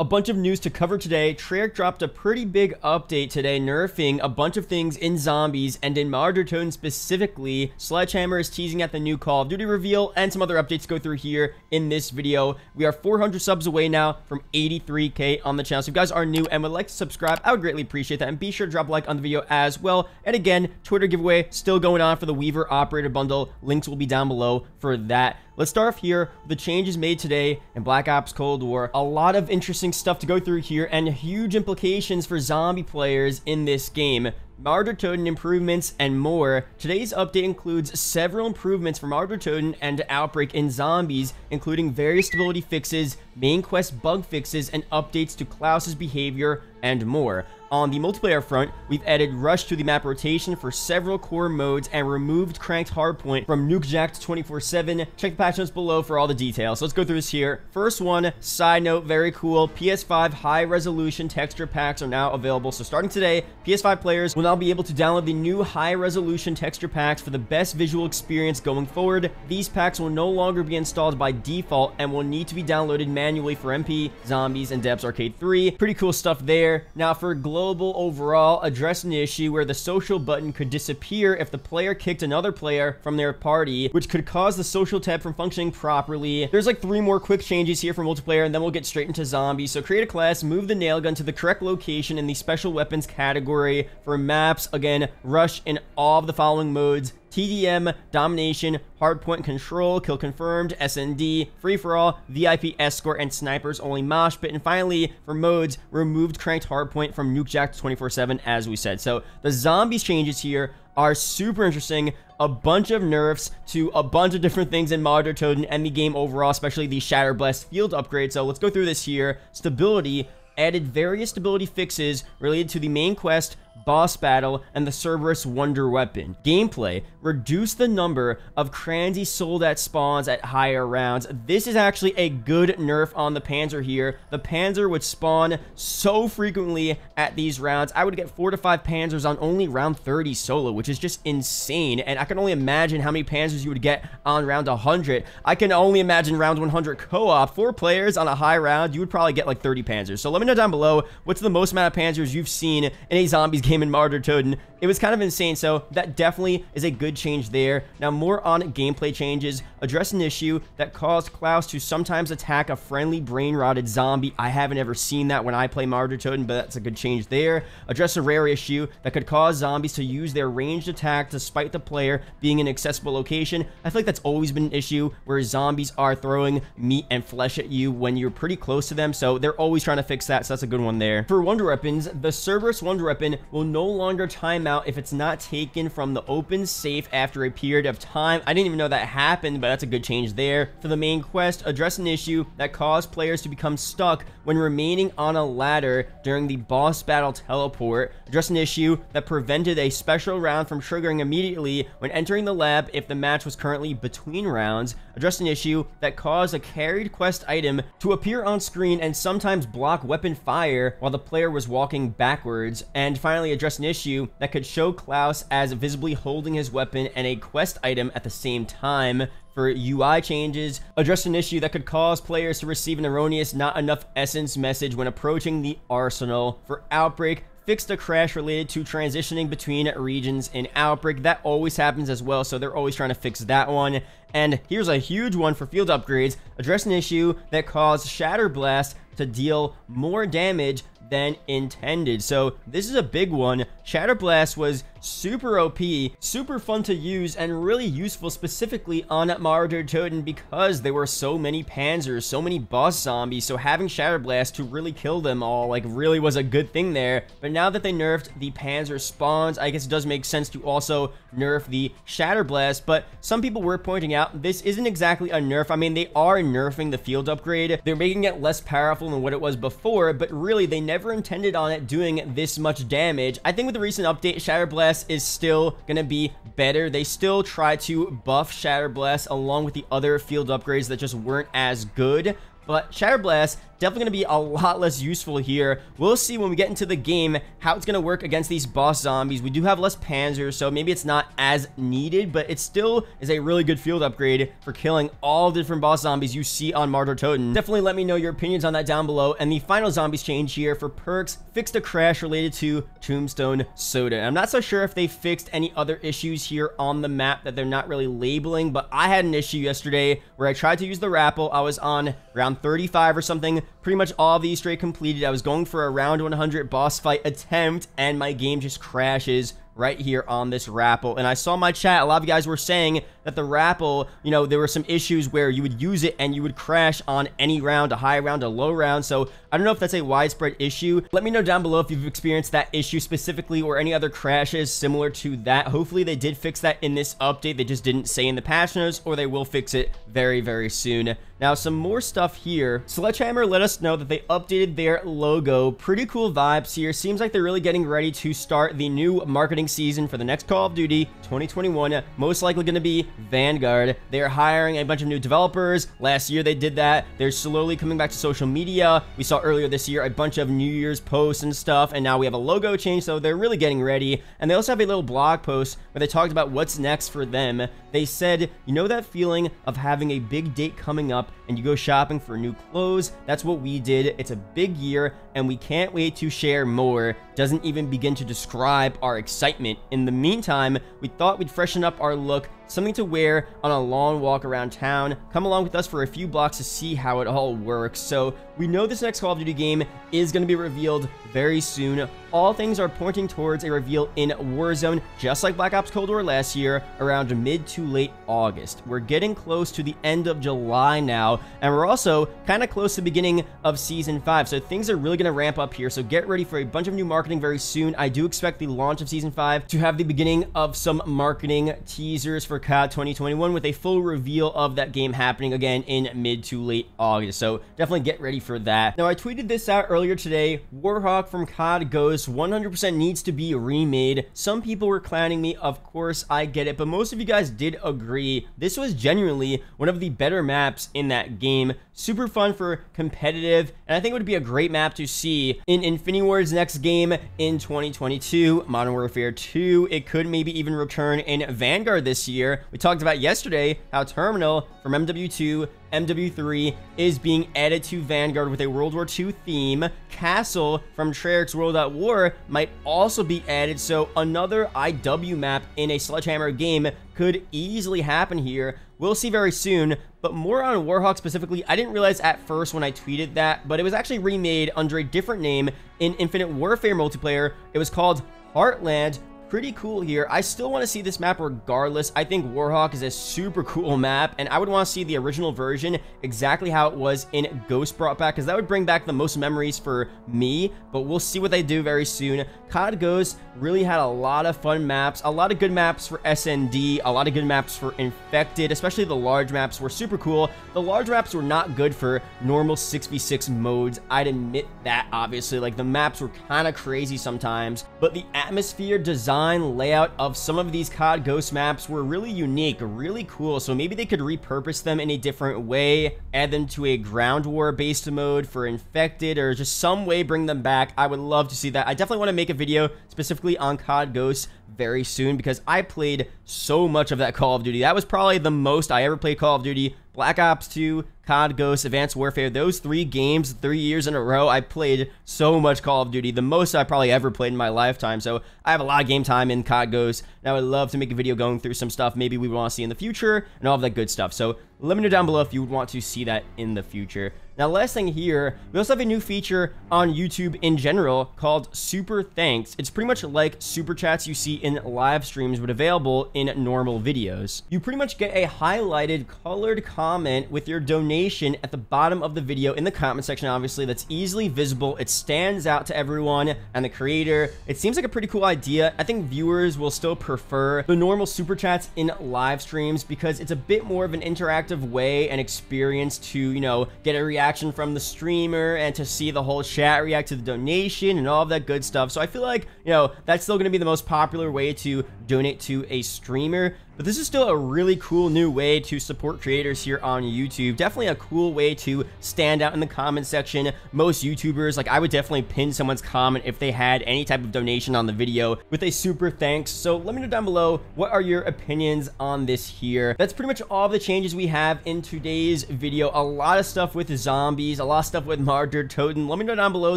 A bunch of news to cover today. Treyarch dropped a pretty big update today, nerfing a bunch of things in zombies and in Toten specifically. Sledgehammer is teasing at the new Call of Duty reveal and some other updates to go through here in this video. We are 400 subs away now from 83k on the channel. So if you guys are new and would like to subscribe, I would greatly appreciate that. And be sure to drop a like on the video as well. And again, Twitter giveaway still going on for the Weaver Operator Bundle. Links will be down below for that. Let's start off here with the changes made today in Black Ops Cold War. A lot of interesting stuff to go through here and huge implications for zombie players in this game. Toten improvements and more. Today's update includes several improvements for Toten and Outbreak in zombies, including various stability fixes, main quest bug fixes, and updates to Klaus's behavior and more. On the multiplayer front, we've added rush to the map rotation for several core modes and removed cranked hardpoint from nukejack to 24/7. Check the patch notes below for all the details. So let's go through this here. First one, side note, very cool. PS5 high resolution texture packs are now available. So starting today, PS5 players will now be able to download the new high resolution texture packs for the best visual experience going forward. These packs will no longer be installed by default and will need to be downloaded manually for MP, Zombies, and Debs Arcade 3. Pretty cool stuff there. Now for global overall, address an issue where the social button could disappear if the player kicked another player from their party, which could cause the social tab from functioning properly. There's like 3 more quick changes here for multiplayer, and then we'll get straight into zombies. So create a class, move the nail gun to the correct location in the special weapons category. For maps, again, rush in all of the following modes: TDM, Domination, Hardpoint Control, Kill Confirmed, SND, Free-for-all, VIP Escort, and Snipers Only Mosh Pit. And finally, for modes, removed Cranked Hardpoint from nukejack to 24/7, as we said. So the zombies changes here are super interesting. A bunch of nerfs to a bunch of different things in Toten and the game overall, especially the Shatter Blast field upgrade. So let's go through this here. Stability, added various stability fixes related to the main quest, boss battle, and the Cerberus Wonder Weapon. Gameplay, reduce the number of Krasny Soldat spawns at higher rounds. This is actually a good nerf on the Panzer here. The Panzer would spawn so frequently at these rounds. I would get 4 to 5 Panzers on only round 30 solo, which is just insane. And I can only imagine how many Panzers you would get on round 100. I can only imagine round 100 co-op. 4 players on a high round, you would probably get like 30 Panzers. So let me know down below, what's the most amount of Panzers you've seen in a zombies game in Toten. It was kind of insane, so that definitely is a good change there. Now more on gameplay changes. Address an issue that caused Klaus to sometimes attack a friendly brain-rotted zombie. I haven't ever seen that when I play Toten, but that's a good change there. Address a rare issue that could cause zombies to use their ranged attack despite the player being in an accessible location. I feel like that's always been an issue where zombies are throwing meat and flesh at you when you're pretty close to them, so they're always trying to fix that, so that's a good one there. For wonder weapons, the Cerberus Wonder Weapon will no longer time out if it's not taken from the open safe after a period of time. I didn't even know that happened, but that's a good change there. For the main quest, address an issue that caused players to become stuck when remaining on a ladder during the boss battle teleport. Address an issue that prevented a special round from triggering immediately when entering the lab if the match was currently between rounds. Address an issue that caused a carried quest item to appear on screen and sometimes block weapon fire while the player was walking backwards. And finally, address an issue that could show Klaus as visibly holding his weapon and a quest item at the same time. For UI changes, address an issue that could cause players to receive an erroneous not enough essence message when approaching the arsenal. For Outbreak, fixed a crash related to transitioning between regions in Outbreak. That always happens as well, so they're always trying to fix that one. And here's a huge one for field upgrades. Address an issue that caused Shatter Blast to deal more damage than intended. So this is a big one. Shatter Blast was super OP, super fun to use, and really useful specifically on Toten because there were so many Panzers, so many boss zombies, so having Shatter Blast to really kill them all, like, really was a good thing there. But now that they nerfed the Panzer spawns, I guess it does make sense to also nerf the Shatter Blast, but some people were pointing out this isn't exactly a nerf. I mean, they are nerfing the field upgrade. They're making it less powerful than what it was before, but really, they never intended on it doing this much damage. I think with the recent update, Shatter Blast is still gonna be better. They still try to buff Shatter Blast along with the other field upgrades that just weren't as good, but Shatter Blast definitely going to be a lot less useful here. We'll see when we get into the game how it's going to work against these boss zombies. We do have less Panzers, so maybe it's not as needed, but it still is a really good field upgrade for killing all different boss zombies you see on Martyr Toten. Definitely let me know your opinions on that down below. And the final zombies change here for perks, fixed a crash related to Tombstone Soda. I'm not so sure if they fixed any other issues here on the map that they're not really labeling, but I had an issue yesterday where I tried to use the rappel. I was on round 35 or something, pretty much all of these straight completed. I was going for a round 100 boss fight attempt, and my game just crashes right here on this rappel. And I saw my chat, a lot of you guys were saying that the rappel, you know, there were some issues where you would use it and you would crash on any round, a high round, a low round. So I don't know if that's a widespread issue. Let me know down below if you've experienced that issue specifically or any other crashes similar to that. Hopefully they did fix that in this update. They just didn't say in the patch notes, or they will fix it very, very soon. Now, some more stuff here. Sledgehammer let us know that they updated their logo. Pretty cool vibes here. Seems like they're really getting ready to start the new marketing season for the next Call of Duty 2021. Most likely going to be Vanguard. They are hiring a bunch of new developers. Last year they did that. They're slowly coming back to social media. We saw earlier this year a bunch of New Year's posts and stuff, and now we have a logo change, so they're really getting ready. And they also have a little blog post where they talked about what's next for them. They said, you know that feeling of having a big date coming up and you go shopping for new clothes? That's what we did. It's a big year and we can't wait to share more. Doesn't even begin to describe our excitement. In the meantime, we thought we'd freshen up our look, something to wear on a long walk around town. Come along with us for a few blocks to see how it all works. So we know this next Call of Duty game is going to be revealed very soon. All things are pointing towards a reveal in Warzone, just like Black Ops Cold War last year, around mid to late August. We're getting close to the end of July now, and we're also kind of close to the beginning of Season 5, so things are really going to ramp up here, so get ready for a bunch of new marketing very soon. I do expect the launch of Season 5 to have the beginning of some marketing teasers for COD 2021 with a full reveal of that game happening again in mid to late August, so definitely get ready for that. Now, I tweeted this out earlier today. Warhawk from COD Ghost 100% needs to be remade. Some people were clowning me, of course, I get it, but most of you guys did agree. This was genuinely one of the better maps in that game. Super fun for competitive, and I think it would be a great map to see in Infinity Ward's next game in 2022, Modern Warfare 2. It could maybe even return in Vanguard this year. We talked about yesterday how Terminal from MW2, MW3 is being added to Vanguard with a World War II theme. Castle from Treyarch's World at War might also be added, so another IW map in a Sledgehammer game could easily happen here. We'll see very soon, but more on Warhawk specifically. I didn't realize at first when I tweeted that, but it was actually remade under a different name in Infinite Warfare multiplayer. It was called Heartland. Pretty cool here. I still want to see this map regardless. I think Warhawk is a super cool map, and I would want to see the original version exactly how it was in Ghost brought back, because that would bring back the most memories for me, but we'll see what they do very soon. COD Ghost really had a lot of fun maps, a lot of good maps for SND, a lot of good maps for Infected, especially the large maps were super cool. The large maps were not good for normal 6v6 modes. I'd admit that, obviously. Like, the maps were kind of crazy sometimes, but the atmosphere design layout of some of these COD Ghost maps were really unique, really cool, so maybe they could repurpose them in a different way, add them to a ground war based mode for Infected, or just some way bring them back. I would love to see that. I definitely want to make a video specifically on COD Ghost very soon, because I played so much of that Call of Duty. That was probably the most I ever played Call of Duty. Black Ops 2, COD Ghost, Advanced Warfare, those 3 games, 3 years in a row, I played so much Call of Duty, the most I probably ever played in my lifetime, so I have a lot of game time in COD Ghost, and I would love to make a video going through some stuff maybe we want to see in the future, and all of that good stuff, so let me know down below if you would want to see that in the future. Now, last thing here, we also have a new feature on YouTube in general called Super Thanks. It's pretty much like Super Chats you see in live streams, but available in normal videos. You pretty much get a highlighted, colored comment with your donation at the bottom of the video in the comment section, obviously, that's easily visible. It stands out to everyone and the creator. It seems like a pretty cool idea. I think viewers will still prefer the normal Super Chats in live streams because it's a bit more of an interactive way and experience to, you know, get a reaction from the streamer and to see the whole chat react to the donation and all of that good stuff. So I feel like, you know, that's still going to be the most popular way to donate to a streamer. But this is still a really cool new way to support creators here on YouTube. Definitely a cool way to stand out in the comment section. Most YouTubers, like, I would definitely pin someone's comment if they had any type of donation on the video with a super thanks. So let me know down below, what are your opinions on this here? That's pretty much all of the changes we have in today's video. A lot of stuff with zombies, a lot of stuff with Martyr, Toten. Let me know down below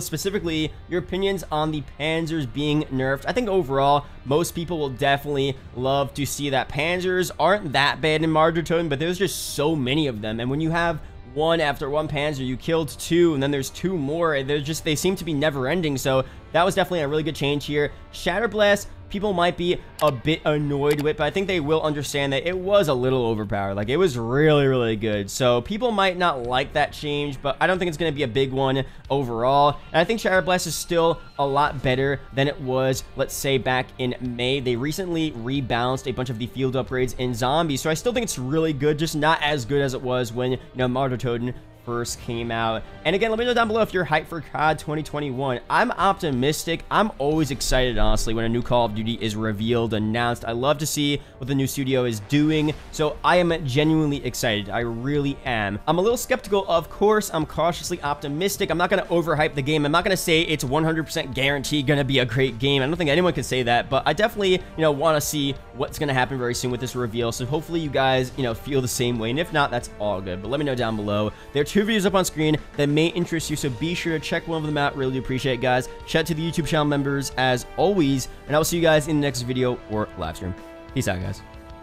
specifically your opinions on the Panzers being nerfed. I think overall, most people will definitely love to see that. Panzers aren't that bad in Martyr Toten, but there's just so many of them. And when you have one after one Panzer, you killed two, and then there's two more. They seem to be never ending. So that was definitely a really good change here. Shatter Blast, people might be a bit annoyed with, but I think they will understand that it was a little overpowered. Like, it was really, really good. So people might not like that change, but I don't think it's going to be a big one overall. And I think Shatter Blast is still a lot better than it was, let's say, back in May. They recently rebalanced a bunch of the field upgrades in zombies, so I still think it's really good, just not as good as it was when, you know, Martyr Toten first came out. And again, let me know down below if you're hyped for COD 2021. I'm optimistic. I'm always excited, honestly, when a new Call of Duty is revealed, announced. I love to see what the new studio is doing, so I am genuinely excited. I really am. I'm a little skeptical, of course. I'm cautiously optimistic. I'm not going to overhype the game. I'm not going to say it's 100% guaranteed going to be a great game. I don't think anyone can say that, but I definitely, you know, want to see what's going to happen very soon with this reveal. So hopefully you guys, you know, feel the same way, and if not, that's all good. But let me know down below. There are 2 videos up on screen that may interest you, so be sure to check one of them out. Really do appreciate it, guys. Shout out to the YouTube channel members as always, and I will see you guys in the next video or live stream. Peace out, guys.